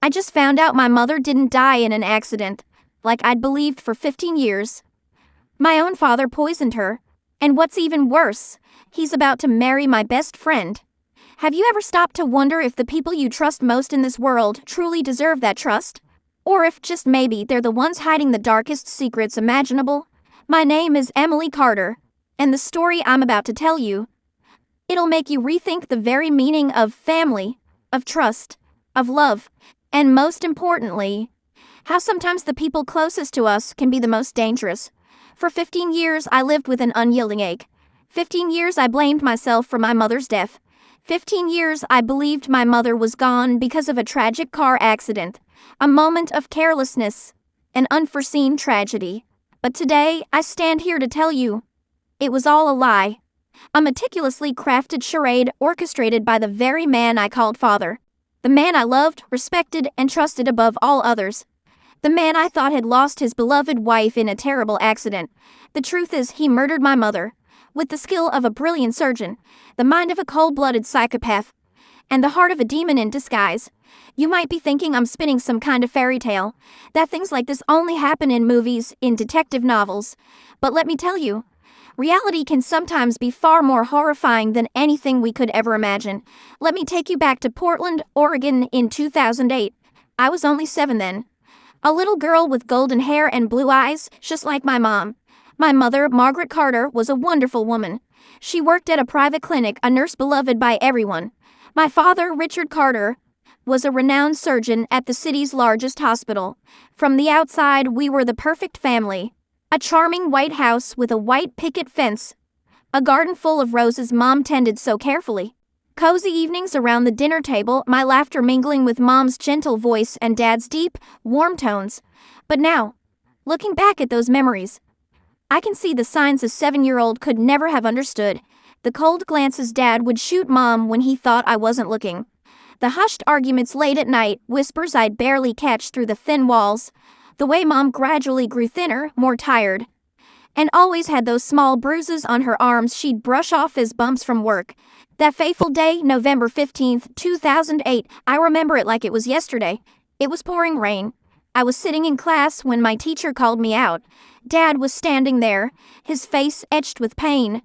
I just found out my mother didn't die in an accident, like I'd believed for 15 years. My own father poisoned her. And what's even worse, he's about to marry my best friend. Have you ever stopped to wonder if the people you trust most in this world truly deserve that trust? Or if just maybe they're the ones hiding the darkest secrets imaginable? My name is Emily Carter, and the story I'm about to tell you, it'll make you rethink the very meaning of family, of trust, of love, and most importantly, how sometimes the people closest to us can be the most dangerous. For 15 years, I lived with an unyielding ache. 15 years, I blamed myself for my mother's death. 15 years, I believed my mother was gone because of a tragic car accident, a moment of carelessness, an unforeseen tragedy. But today, I stand here to tell you, it was all a lie. A meticulously crafted charade orchestrated by the very man I called father. The man I loved, respected, and trusted above all others. The man I thought had lost his beloved wife in a terrible accident. The truth is, he murdered my mother. With the skill of a brilliant surgeon, the mind of a cold-blooded psychopath, and the heart of a demon in disguise. You might be thinking I'm spinning some kind of fairy tale, that things like this only happen in movies, in detective novels. But let me tell you, reality can sometimes be far more horrifying than anything we could ever imagine. Let me take you back to Portland, Oregon in 2008. I was only 7 then. A little girl with golden hair and blue eyes, just like my mom. My mother, Margaret Carter, was a wonderful woman. She worked at a private clinic, a nurse beloved by everyone. My father, Richard Carter, was a renowned surgeon at the city's largest hospital. From the outside, we were the perfect family. A charming white house with a white picket fence. A garden full of roses Mom tended so carefully. Cozy evenings around the dinner table, my laughter mingling with Mom's gentle voice and Dad's deep, warm tones. But now, looking back at those memories, I can see the signs a 7-year-old could never have understood. The cold glances Dad would shoot Mom when he thought I wasn't looking. The hushed arguments late at night, whispers I'd barely catch through the thin walls. The way Mom gradually grew thinner, more tired. And always had those small bruises on her arms she'd brush off as bumps from work. That fateful day, November 15th, 2008, I remember it like it was yesterday. It was pouring rain. I was sitting in class when my teacher called me out. Dad was standing there, his face etched with pain.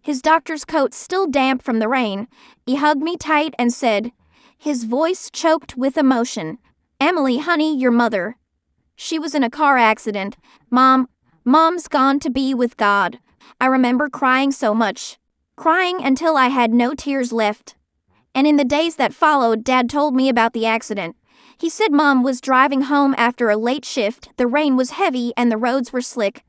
His doctor's coat still damp from the rain. He hugged me tight and said, his voice choked with emotion, "Emily, honey, your mother. She was in a car accident. Mom's gone to be with God." I remember crying so much. Crying until I had no tears left. And in the days that followed, Dad told me about the accident. He said Mom was driving home after a late shift, the rain was heavy and the roads were slick.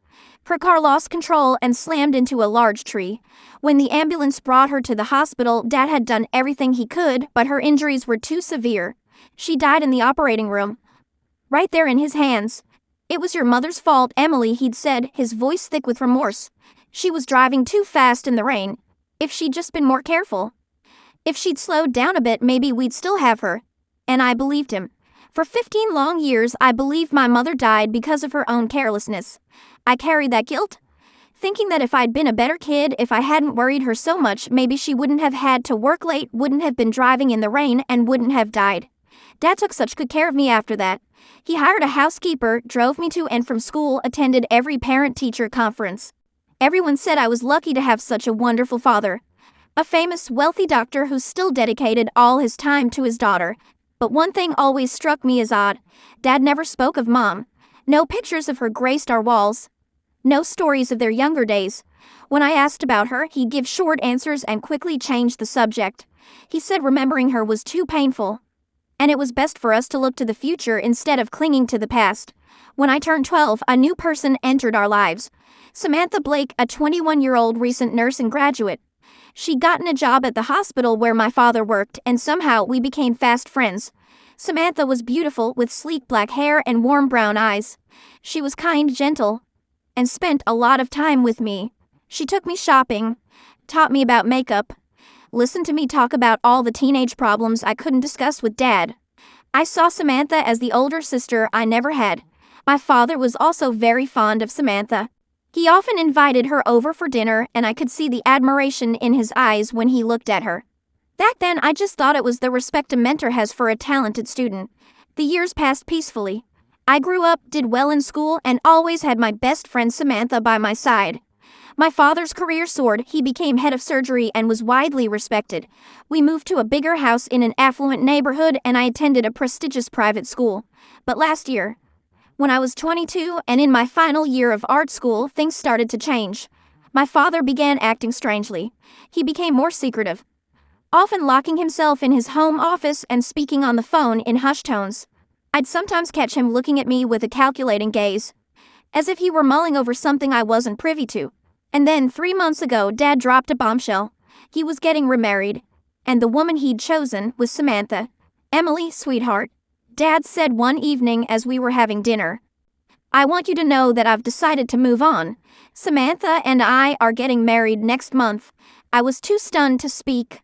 Her car lost control and slammed into a large tree. When the ambulance brought her to the hospital, Dad had done everything he could, but her injuries were too severe. She died in the operating room. Right there in his hands. "It was your mother's fault, Emily," he'd said, his voice thick with remorse. "She was driving too fast in the rain. If she'd just been more careful. If she'd slowed down a bit, maybe we'd still have her." And I believed him. For 15 long years, I believed my mother died because of her own carelessness. I carried that guilt, thinking that if I'd been a better kid, if I hadn't worried her so much, maybe she wouldn't have had to work late, wouldn't have been driving in the rain, and wouldn't have died. Dad took such good care of me after that. He hired a housekeeper, drove me to and from school, attended every parent-teacher conference. Everyone said I was lucky to have such a wonderful father. A famous, wealthy doctor who still dedicated all his time to his daughter. But one thing always struck me as odd. Dad never spoke of Mom. No pictures of her graced our walls. No stories of their younger days. When I asked about her, he'd give short answers and quickly change the subject. He said remembering her was too painful, and it was best for us to look to the future instead of clinging to the past. When I turned 12, a new person entered our lives. Samantha Blake, a 21-year-old recent nursing graduate. She'd gotten a job at the hospital where my father worked, and somehow we became fast friends. Samantha was beautiful, with sleek black hair and warm brown eyes. She was kind, gentle, and spent a lot of time with me. She took me shopping, taught me about makeup, listened to me talk about all the teenage problems I couldn't discuss with Dad. I saw Samantha as the older sister I never had. My father was also very fond of Samantha. He often invited her over for dinner, and I could see the admiration in his eyes when he looked at her. Back then, I just thought it was the respect a mentor has for a talented student. The years passed peacefully. I grew up, did well in school, and always had my best friend Samantha by my side. My father's career soared. He became head of surgery and was widely respected. We moved to a bigger house in an affluent neighborhood, and I attended a prestigious private school. But last year, when I was 22 and in my final year of art school, things started to change. My father began acting strangely. He became more secretive, often locking himself in his home office and speaking on the phone in hushed tones. I'd sometimes catch him looking at me with a calculating gaze, as if he were mulling over something I wasn't privy to. And then 3 months ago, Dad dropped a bombshell. He was getting remarried, and the woman he'd chosen was Samantha. "Emily, sweetheart," Dad said one evening as we were having dinner, "I want you to know that I've decided to move on. Samantha and I are getting married next month." I was too stunned to speak.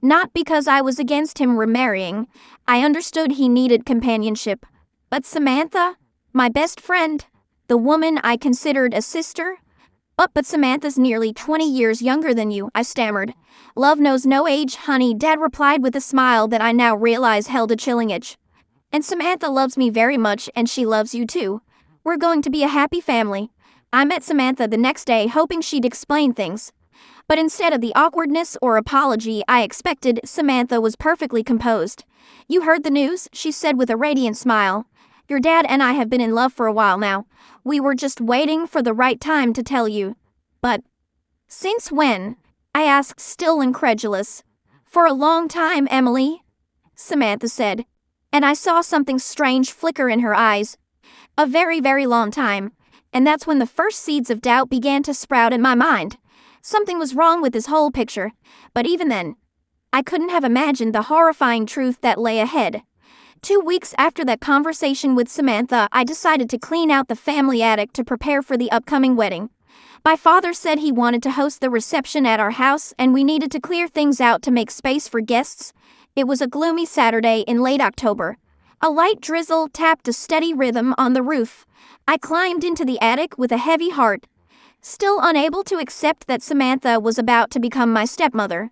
Not because I was against him remarrying. I understood he needed companionship. But Samantha, my best friend, the woman I considered a sister? But Samantha's nearly 20 years younger than you," I stammered. "Love knows no age, honey," Dad replied with a smile that I now realize held a chilling edge. "And Samantha loves me very much, and she loves you too. We're going to be a happy family." I met Samantha the next day, hoping she'd explain things. But instead of the awkwardness or apology I expected, Samantha was perfectly composed. "You heard the news," she said with a radiant smile. "Your dad and I have been in love for a while now. We were just waiting for the right time to tell you." "But since when?" I asked, still incredulous. "For a long time, Emily," Samantha said, and I saw something strange flicker in her eyes. "A very, very long time." And that's when the first seeds of doubt began to sprout in my mind. Something was wrong with this whole picture, but even then, I couldn't have imagined the horrifying truth that lay ahead. 2 weeks after that conversation with Samantha, I decided to clean out the family attic to prepare for the upcoming wedding. My father said he wanted to host the reception at our house, and we needed to clear things out to make space for guests. It was a gloomy Saturday in late October. A light drizzle tapped a steady rhythm on the roof. I climbed into the attic with a heavy heart, still unable to accept that Samantha was about to become my stepmother.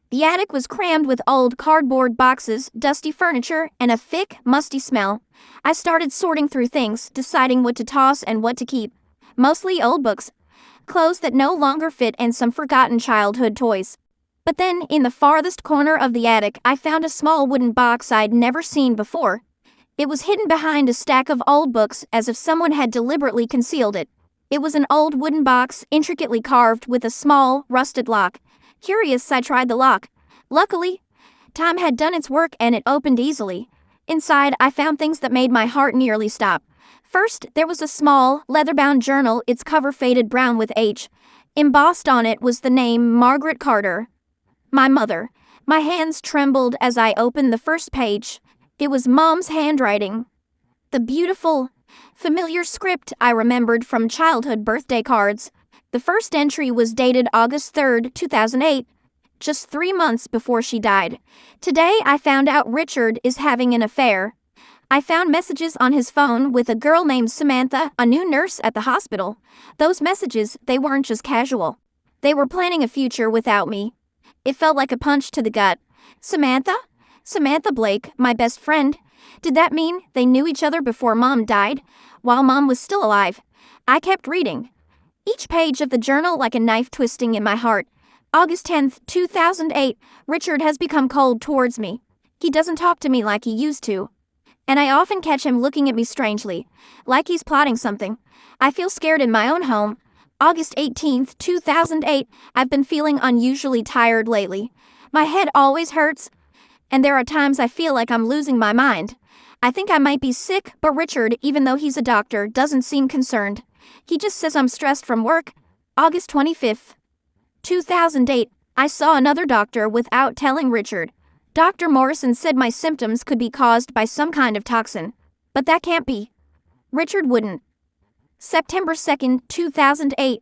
The attic was crammed with old cardboard boxes, dusty furniture, and a thick, musty smell. I started sorting through things, deciding what to toss and what to keep. Mostly old books, clothes that no longer fit, and some forgotten childhood toys. But then, in the farthest corner of the attic, I found a small wooden box I'd never seen before. It was hidden behind a stack of old books, as if someone had deliberately concealed it. It was an old wooden box, intricately carved with a small, rusted lock. Curious, I tried the lock. Luckily, time had done its work and it opened easily. Inside, I found things that made my heart nearly stop. First, there was a small, leather-bound journal, its cover faded brown with H. Embossed on it was the name Margaret Carter, my mother. My hands trembled as I opened the first page. It was Mom's handwriting. The beautiful, familiar script I remembered from childhood birthday cards. The first entry was dated August 3rd, 2008, just 3 months before she died. "Today I found out Richard is having an affair." I found messages on his phone with a girl named Samantha, a new nurse at the hospital. Those messages, they weren't just casual. They were planning a future without me. It felt like a punch to the gut. Samantha? Samantha Blake, my best friend. Did that mean they knew each other before Mom died, while Mom was still alive? I kept reading, each page of the journal like a knife twisting in my heart. August 10th, 2008, Richard has become cold towards me. He doesn't talk to me like he used to. And I often catch him looking at me strangely, like he's plotting something. I feel scared in my own home. August 18th, 2008, I've been feeling unusually tired lately. My head always hurts, and there are times I feel like I'm losing my mind. I think I might be sick, but Richard, even though he's a doctor, doesn't seem concerned. He just says I'm stressed from work. August 25th, 2008, I saw another doctor without telling Richard. Dr. Morrison said my symptoms could be caused by some kind of toxin. But that can't be. Richard wouldn't. September 2nd, 2008.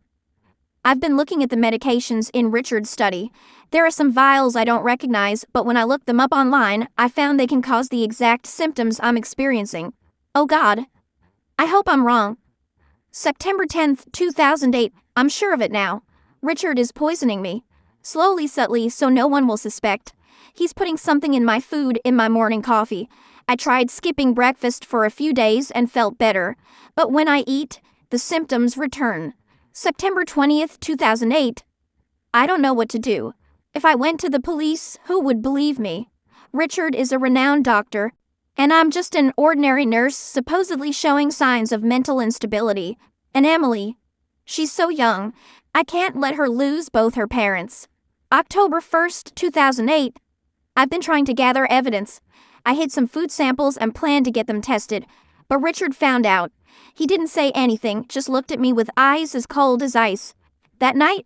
I've been looking at the medications in Richard's study. There are some vials I don't recognize, but when I looked them up online, I found they can cause the exact symptoms I'm experiencing. Oh God. I hope I'm wrong. September 10th, 2008, I'm sure of it now. Richard is poisoning me. Slowly, subtly, so no one will suspect. He's putting something in my food, in my morning coffee. I tried skipping breakfast for a few days and felt better, but when I eat, the symptoms return. September 20th, 2008. I don't know what to do. If I went to the police, who would believe me? Richard is a renowned doctor, and I'm just an ordinary nurse supposedly showing signs of mental instability. And Emily, she's so young, I can't let her lose both her parents. October 1st, 2008. I've been trying to gather evidence. I hid some food samples and planned to get them tested, but Richard found out. He didn't say anything, just looked at me with eyes as cold as ice. That night,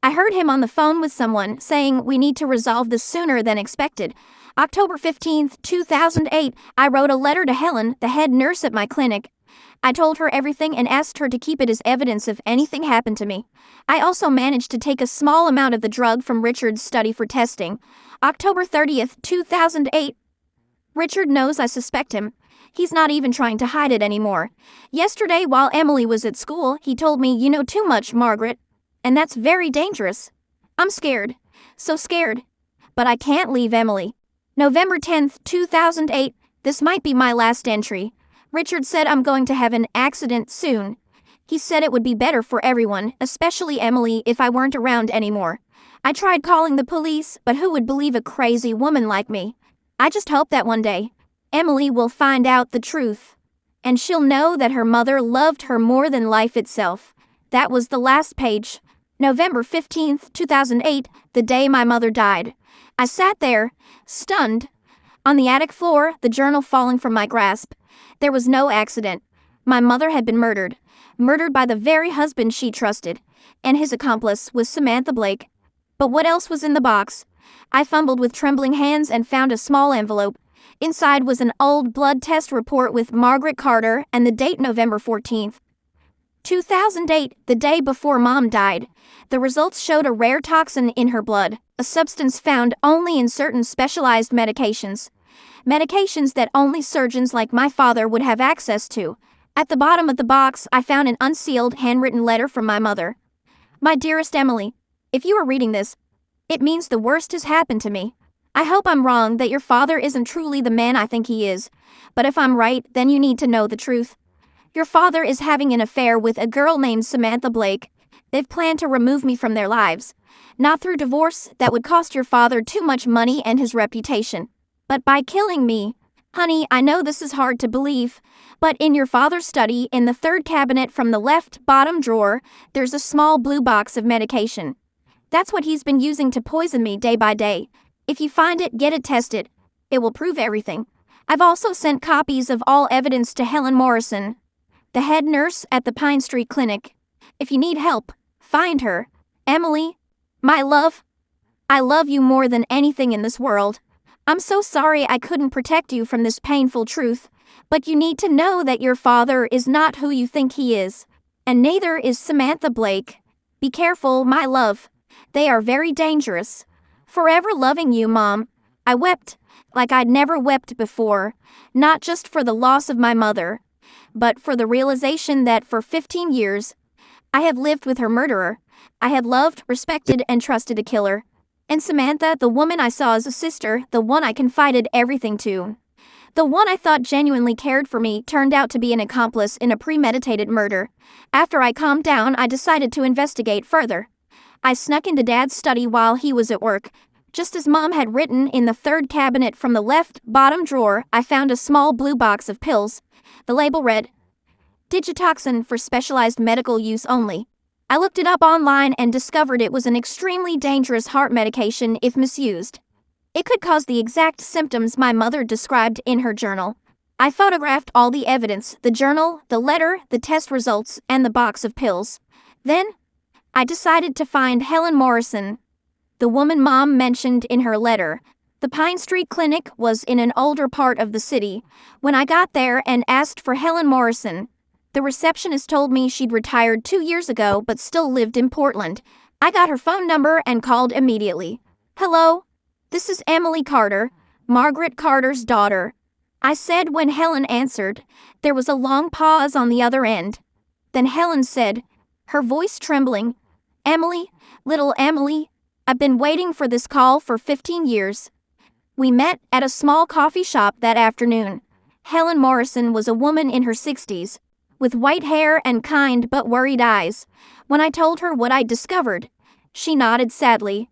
I heard him on the phone with someone saying we need to resolve this sooner than expected. October 15th, 2008, I wrote a letter to Helen, the head nurse at my clinic. I told her everything and asked her to keep it as evidence if anything happened to me. I also managed to take a small amount of the drug from Richard's study for testing. October 30th, 2008. Richard knows I suspect him. He's not even trying to hide it anymore. Yesterday, while Emily was at school, he told me, "You know too much, Margaret. And that's very dangerous." I'm scared. So scared. But I can't leave Emily. November 10th, 2008. This might be my last entry. Richard said I'm going to have an accident soon. He said it would be better for everyone, especially Emily, if I weren't around anymore. I tried calling the police, but who would believe a crazy woman like me? I just hope that one day, Emily will find out the truth. And she'll know that her mother loved her more than life itself. That was the last page. November 15th, 2008, the day my mother died. I sat there, stunned. On the attic floor, the journal falling from my grasp. There was no accident. My mother had been murdered. Murdered by the very husband she trusted. And his accomplice was Samantha Blake. But what else was in the box? I fumbled with trembling hands and found a small envelope. Inside was an old blood test report with Margaret Carter and the date November 14th. 2008, the day before Mom died. The results showed a rare toxin in her blood, a substance found only in certain specialized medications. Medications that only surgeons like my father would have access to. At the bottom of the box, I found an unsealed handwritten letter from my mother. "My dearest Emily, if you are reading this, it means the worst has happened to me. I hope I'm wrong, that your father isn't truly the man I think he is. But if I'm right, then you need to know the truth. Your father is having an affair with a girl named Samantha Blake. They've planned to remove me from their lives. Not through divorce, that would cost your father too much money and his reputation. But by killing me. Honey, I know this is hard to believe, but in your father's study, in the third cabinet from the left bottom drawer, there's a small blue box of medication. That's what he's been using to poison me day by day. If you find it, get it tested. It will prove everything. I've also sent copies of all evidence to Helen Morrison, the head nurse at the Pine Street Clinic. If you need help, find her. Emily, my love, I love you more than anything in this world. I'm so sorry I couldn't protect you from this painful truth, but you need to know that your father is not who you think he is, and neither is Samantha Blake. Be careful, my love. They are very dangerous. Forever loving you, Mom." I wept like I'd never wept before, not just for the loss of my mother, but for the realization that for 15 years, I have lived with her murderer. I had loved, respected, and trusted a killer. And Samantha, the woman I saw as a sister, the one I confided everything to, the one I thought genuinely cared for me, turned out to be an accomplice in a premeditated murder. After I calmed down, I decided to investigate further. I snuck into Dad's study while he was at work. Just as Mom had written, in the third cabinet from the left bottom drawer, I found a small blue box of pills. The label read, "Digitoxin for specialized medical use only." I looked it up online and discovered it was an extremely dangerous heart medication if misused. It could cause the exact symptoms my mother described in her journal. I photographed all the evidence, the journal, the letter, the test results, and the box of pills. Then, I decided to find Helen Morrison, the woman Mom mentioned in her letter. The Pine Street Clinic was in an older part of the city. When I got there and asked for Helen Morrison, the receptionist told me she'd retired 2 years ago but still lived in Portland. I got her phone number and called immediately. "Hello, this is Emily Carter, Margaret Carter's daughter," I said when Helen answered. There was a long pause on the other end. Then Helen said, her voice trembling, "Emily, little Emily, I've been waiting for this call for 15 years. We met at a small coffee shop that afternoon. Helen Morrison was a woman in her 60s, with white hair and kind but worried eyes. When I told her what I'd discovered, she nodded sadly.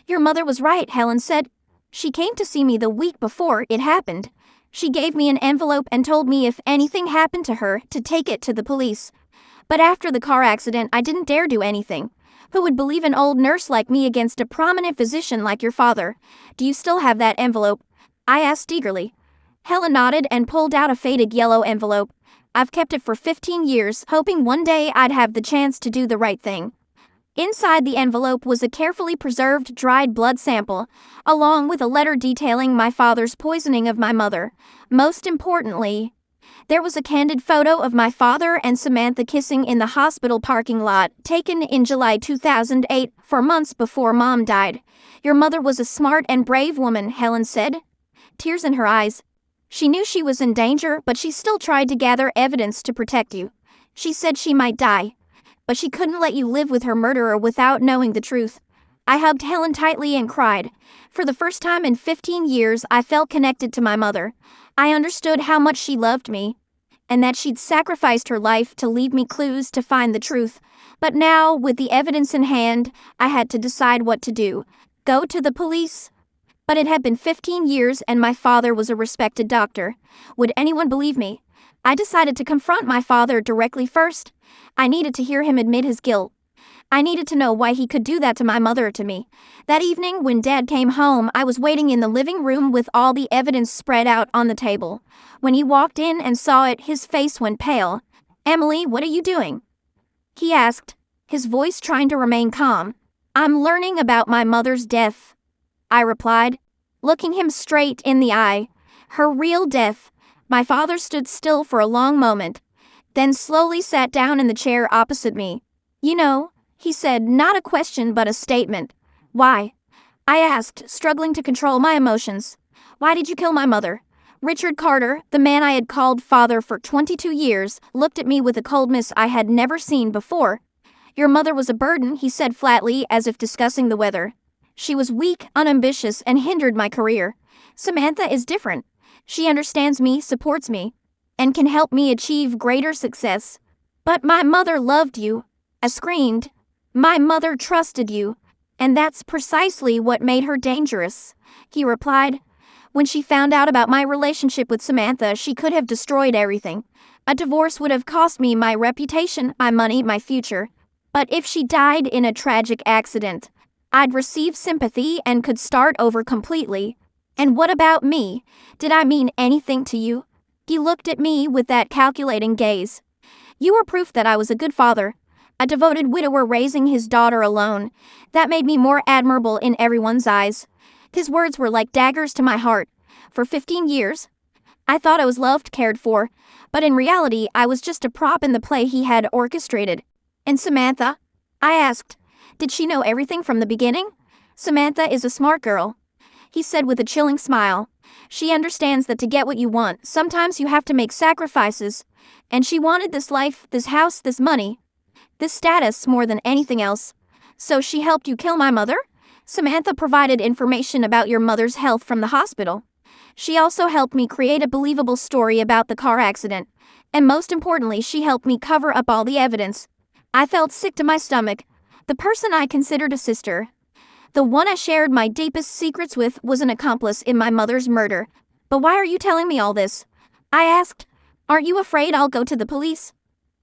"Your mother was right," Helen said. "She came to see me the week before it happened. She gave me an envelope and told me if anything happened to her to take it to the police. But after the car accident, I didn't dare do anything. Who would believe an old nurse like me against a prominent physician like your father? Do you still have that envelope?" I asked eagerly. Helen nodded and pulled out a faded yellow envelope. "I've kept it for 15 years, hoping one day I'd have the chance to do the right thing." Inside the envelope was a carefully preserved dried blood sample, along with a letter detailing my father's poisoning of my mother. Most importantly, there was a candid photo of my father and Samantha kissing in the hospital parking lot, taken in July 2008, 4 months before Mom died. "Your mother was a smart and brave woman," Helen said, tears in her eyes. "She knew she was in danger, but she still tried to gather evidence to protect you. She said she might die, but she couldn't let you live with her murderer without knowing the truth." I hugged Helen tightly and cried. For the first time in 15 years, I felt connected to my mother. I understood how much she loved me, and that she'd sacrificed her life to leave me clues to find the truth. But now, with the evidence in hand, I had to decide what to do. Go to the police? But it had been 15 years and my father was a respected doctor. Would anyone believe me? I decided to confront my father directly first. I needed to hear him admit his guilt. I needed to know why he could do that to my mother, to me. That evening, when Dad came home, I was waiting in the living room with all the evidence spread out on the table. When he walked in and saw it, his face went pale. "Emily, what are you doing?" he asked, his voice trying to remain calm. "I'm learning about my mother's death," I replied, looking him straight in the eye. "Her real death." My father stood still for a long moment, then slowly sat down in the chair opposite me. "You know," he said, not a question but a statement. "Why?" I asked, struggling to control my emotions. "Why did you kill my mother?" Richard Carter, the man I had called father for 22 years, looked at me with a coldness I had never seen before. "Your mother was a burden," he said flatly, as if discussing the weather. "She was weak, unambitious, and hindered my career. Samantha is different. She understands me, supports me, and can help me achieve greater success." "But my mother loved you," I screamed. "My mother trusted you, and that's precisely what made her dangerous," he replied. "When she found out about my relationship with Samantha, she could have destroyed everything. A divorce would have cost me my reputation, my money, my future. But if she died in a tragic accident, I'd receive sympathy and could start over completely. And what about me? Did I mean anything to you?" He looked at me with that calculating gaze. "You were proof that I was a good father, a devoted widower raising his daughter alone. That made me more admirable in everyone's eyes." His words were like daggers to my heart. For 15 years, I thought I was loved, cared for, but in reality, I was just a prop in the play he had orchestrated. "And Samantha?" I asked. "Did she know everything from the beginning?" "Samantha is a smart girl," he said with a chilling smile. "She understands that to get what you want, sometimes you have to make sacrifices. And she wanted this life, this house, this money, this status more than anything else. So she helped you kill my mother?" "Samantha provided information about your mother's health from the hospital. She also helped me create a believable story about the car accident. And most importantly, she helped me cover up all the evidence." I felt sick to my stomach. The person I considered a sister, the one I shared my deepest secrets with, was an accomplice in my mother's murder. "But why are you telling me all this?" I asked. "Aren't you afraid I'll go to the police?"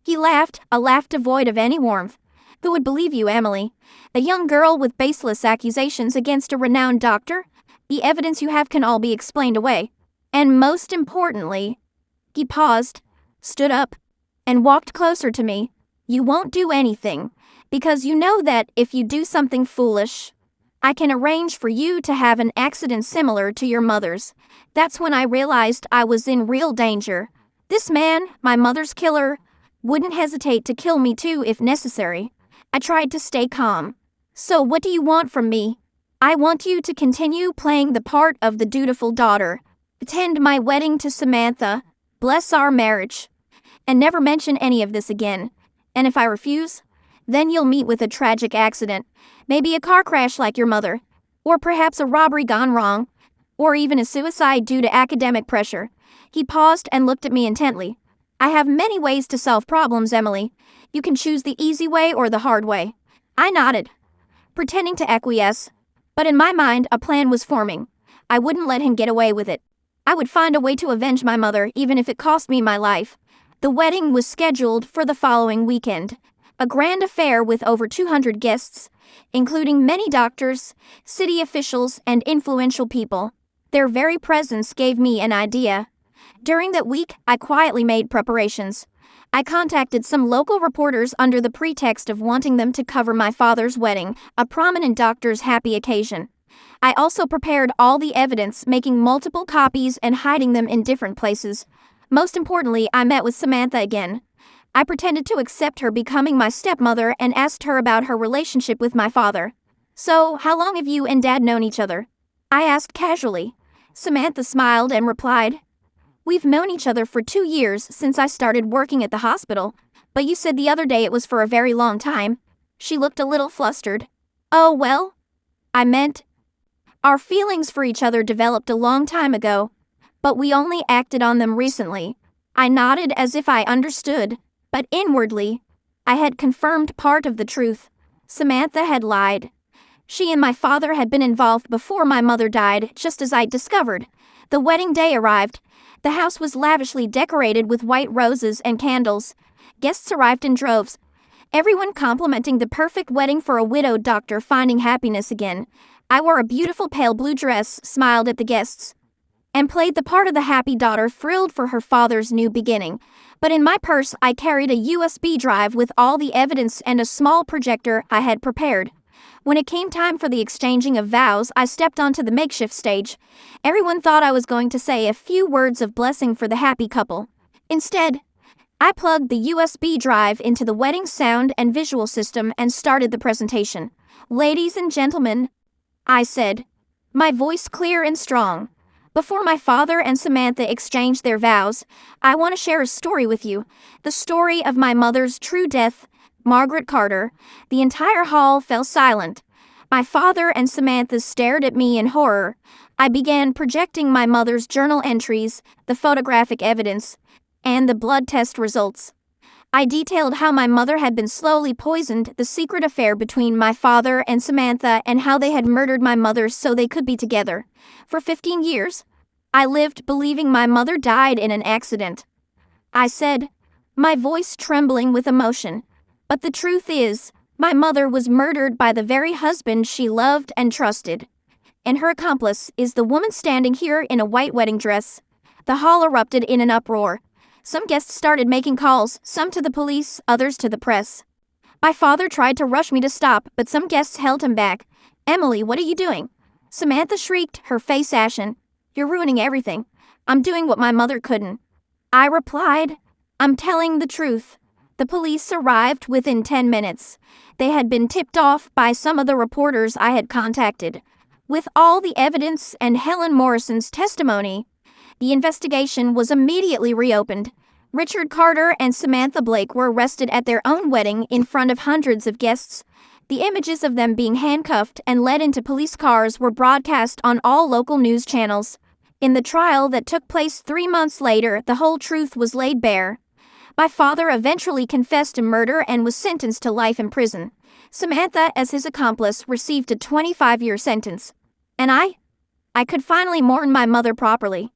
He laughed, a laugh devoid of any warmth. "Who would believe you, Emily? A young girl with baseless accusations against a renowned doctor? The evidence you have can all be explained away. And most importantly," he paused, stood up, and walked closer to me, "you won't do anything, because you know that if you do something foolish, I can arrange for you to have an accident similar to your mother's." That's when I realized I was in real danger. This man, my mother's killer, wouldn't hesitate to kill me too if necessary. I tried to stay calm. "So what do you want from me?" "I want you to continue playing the part of the dutiful daughter, attend my wedding to Samantha, bless our marriage, and never mention any of this again. And if I refuse, then you'll meet with a tragic accident, maybe a car crash like your mother, or perhaps a robbery gone wrong. or even a suicide due to academic pressure. He paused and looked at me intently. I have many ways to solve problems, Emily. You can choose the easy way or the hard way. I nodded, pretending to acquiesce. But in my mind, a plan was forming. I wouldn't let him get away with it. I would find a way to avenge my mother, even if it cost me my life. The wedding was scheduled for the following weekend. A grand affair with over 200 guests, including many doctors, city officials, and influential people. Their very presence gave me an idea. During that week, I quietly made preparations. I contacted some local reporters under the pretext of wanting them to cover my father's wedding, a prominent doctor's happy occasion. I also prepared all the evidence, making multiple copies and hiding them in different places. Most importantly, I met with Samantha again. I pretended to accept her becoming my stepmother and asked her about her relationship with my father. "So, how long have you and Dad known each other?" I asked casually. Samantha smiled and replied, "We've known each other for 2 years since I started working at the hospital, but you said the other day it was for a very long time." She looked a little flustered. "Oh, well, I meant, our feelings for each other developed a long time ago, but we only acted on them recently." I nodded as if I understood, but inwardly, I had confirmed part of the truth. Samantha had lied. She and my father had been involved before my mother died, just as I discovered. The wedding day arrived. The house was lavishly decorated with white roses and candles. Guests arrived in droves, everyone complimenting the perfect wedding for a widowed doctor finding happiness again. I wore a beautiful pale blue dress, smiled at the guests, and played the part of the happy daughter thrilled for her father's new beginning. But in my purse, I carried a USB drive with all the evidence and a small projector I had prepared. When it came time for the exchanging of vows, I stepped onto the makeshift stage. Everyone thought I was going to say a few words of blessing for the happy couple. Instead, I plugged the USB drive into the wedding sound and visual system and started the presentation. "Ladies and gentlemen," I said, my voice clear and strong. "Before my father and Samantha exchanged their vows, I want to share a story with you. The story of my mother's true death, Margaret Carter." The entire hall fell silent. My father and Samantha stared at me in horror. I began projecting my mother's journal entries, the photographic evidence, and the blood test results. I detailed how my mother had been slowly poisoned, the secret affair between my father and Samantha, and how they had murdered my mother so they could be together. For 15 years, I lived believing my mother died in an accident. I said, my voice trembling with emotion. But the truth is, my mother was murdered by the very husband she loved and trusted. And her accomplice is the woman standing here in a white wedding dress. The hall erupted in an uproar. Some guests started making calls, some to the police, others to the press. My father tried to rush me to stop, but some guests held him back. "Emily, what are you doing?" Samantha shrieked, her face ashen. "You're ruining everything. I'm doing what my mother couldn't." I replied, "I'm telling the truth." The police arrived within 10 minutes. They had been tipped off by some of the reporters I had contacted. With all the evidence and Helen Morrison's testimony, the investigation was immediately reopened. Richard Carter and Samantha Blake were arrested at their own wedding in front of hundreds of guests. The images of them being handcuffed and led into police cars were broadcast on all local news channels. In the trial that took place 3 months later, the whole truth was laid bare. My father eventually confessed to murder and was sentenced to life in prison. Samantha, as his accomplice, received a 25-year sentence. And I could finally mourn my mother properly.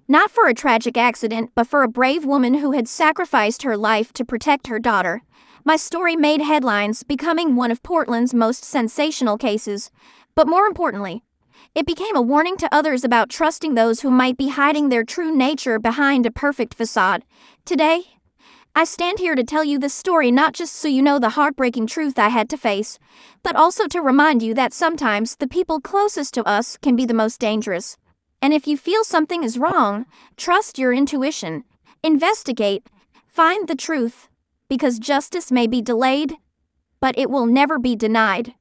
Not for a tragic accident, but for a brave woman who had sacrificed her life to protect her daughter. My story made headlines, becoming one of Portland's most sensational cases. But more importantly, it became a warning to others about trusting those who might be hiding their true nature behind a perfect facade. Today, I stand here to tell you this story not just so you know the heartbreaking truth I had to face, but also to remind you that sometimes the people closest to us can be the most dangerous. And if you feel something is wrong, trust your intuition. Investigate. Find the truth. Because justice may be delayed, but it will never be denied.